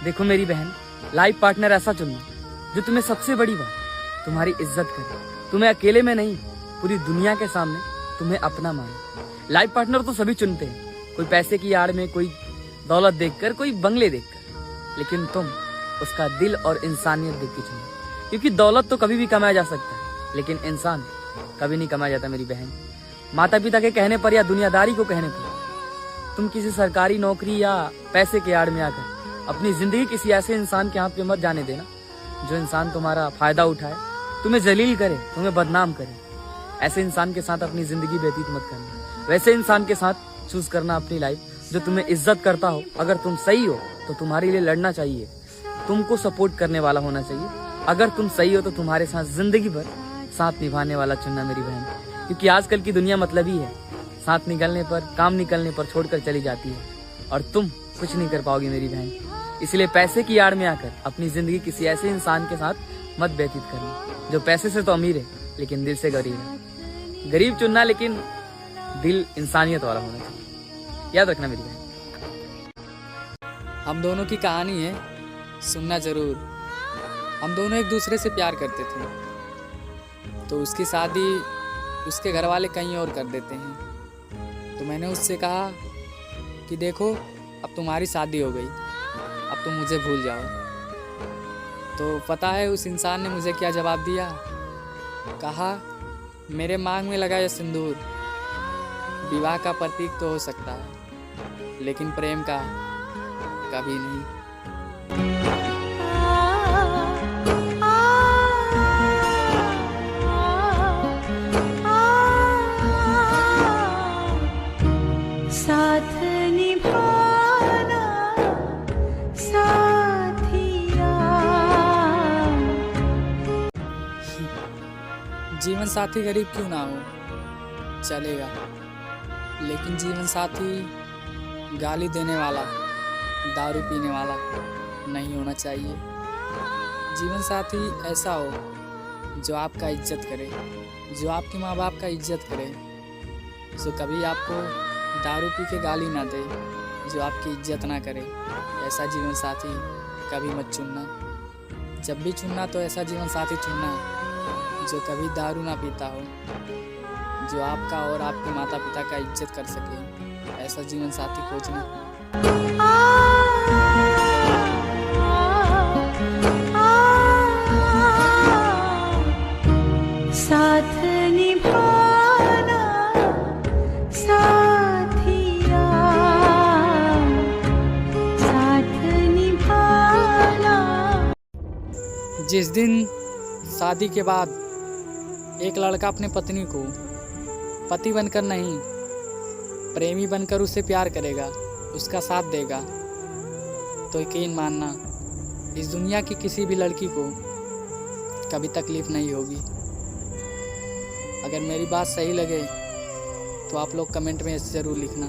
देखो मेरी बहन, लाइफ पार्टनर ऐसा चुनना जो तुम्हें सबसे बड़ी बात तुम्हारी इज्जत करे, तुम्हें अकेले में नहीं पूरी दुनिया के सामने तुम्हें अपना माने। लाइफ पार्टनर तो सभी चुनते हैं, कोई पैसे की आड़ में, कोई दौलत देखकर, कोई बंगले देखकर, लेकिन तुम उसका दिल और इंसानियत देख के चुनो। क्योंकि दौलत तो कभी भी कमाया जा सकता है, लेकिन इंसान कभी नहीं कमाया जाता मेरी बहन। माता पिता के कहने पर या दुनियादारी को कहने पर तुम किसी सरकारी नौकरी या पैसे के आड़ में आकर अपनी जिंदगी किसी ऐसे इंसान के हाथ पे मत जाने देना जो इंसान तुम्हारा फायदा उठाए, तुम्हें जलील करे, तुम्हें बदनाम करे। ऐसे इंसान के साथ अपनी जिंदगी व्यतीत मत करना। वैसे इंसान के साथ चूज करना अपनी लाइफ जो तुम्हें इज्जत करता हो। अगर तुम सही हो तो तुम्हारे लिए लड़ना चाहिए, तुमको सपोर्ट करने वाला होना चाहिए। अगर तुम सही हो तो तुम्हारे साथ जिंदगी भर साथ निभाने वाला चुनना मेरी बहन। क्योंकि आजकल की दुनिया मतलबी है, साथ निकलने पर, काम निकलने पर छोड़कर चली जाती है और तुम कुछ नहीं कर पाओगी मेरी बहन। इसलिए पैसे की आड़ में आकर अपनी जिंदगी किसी ऐसे इंसान के साथ मत व्यतीत करना जो पैसे से तो अमीर है लेकिन दिल से गरीब है। गरीब चुनना लेकिन दिल इंसानियत वाला होना चाहिए, याद रखना मेरी बहन। हम दोनों की कहानी है, सुनना जरूर। हम दोनों एक दूसरे से प्यार करते थे, तो उसकी शादी उसके घर वाले कहीं और कर देते हैं। तो मैंने उससे कहा कि देखो अब तुम्हारी शादी हो गई, अब तुम मुझे भूल जाओ। तो पता है उस इंसान ने मुझे क्या जवाब दिया? कहा, मेरे मांग में लगा यह सिंदूर विवाह का प्रतीक तो हो सकता है, लेकिन प्रेम का कभी नहीं। साथ निभाना साथिया। जीवन साथी गरीब क्यों ना हो चलेगा, लेकिन जीवन साथी गाली देने वाला, दारू पीने वाला नहीं होना चाहिए। जीवन साथी ऐसा हो जो आपका इज्जत करे, जो आपके माँ बाप का इज्जत करे, जो कभी आपको दारू पी के गाली ना दे, जो आपकी इज्जत ना करे। ऐसा जीवन साथी कभी मत चुनना। जब भी चुनना तो ऐसा जीवन साथी चुनना जो कभी दारू ना पीता हो, जो आपका और आपके माता पिता का इज्जत कर सके। ऐसा जीवन साथी खोजना। साथ निभाना साथिया, साथ निभाना। जिस दिन शादी के बाद एक लड़का अपने पत्नी को पति बनकर नहीं, प्रेमी बनकर उससे प्यार करेगा, उसका साथ देगा, तो यकीन मानना इस दुनिया की किसी भी लड़की को कभी तकलीफ नहीं होगी। अगर मेरी बात सही लगे तो आप लोग कमेंट में ज़रूर लिखना।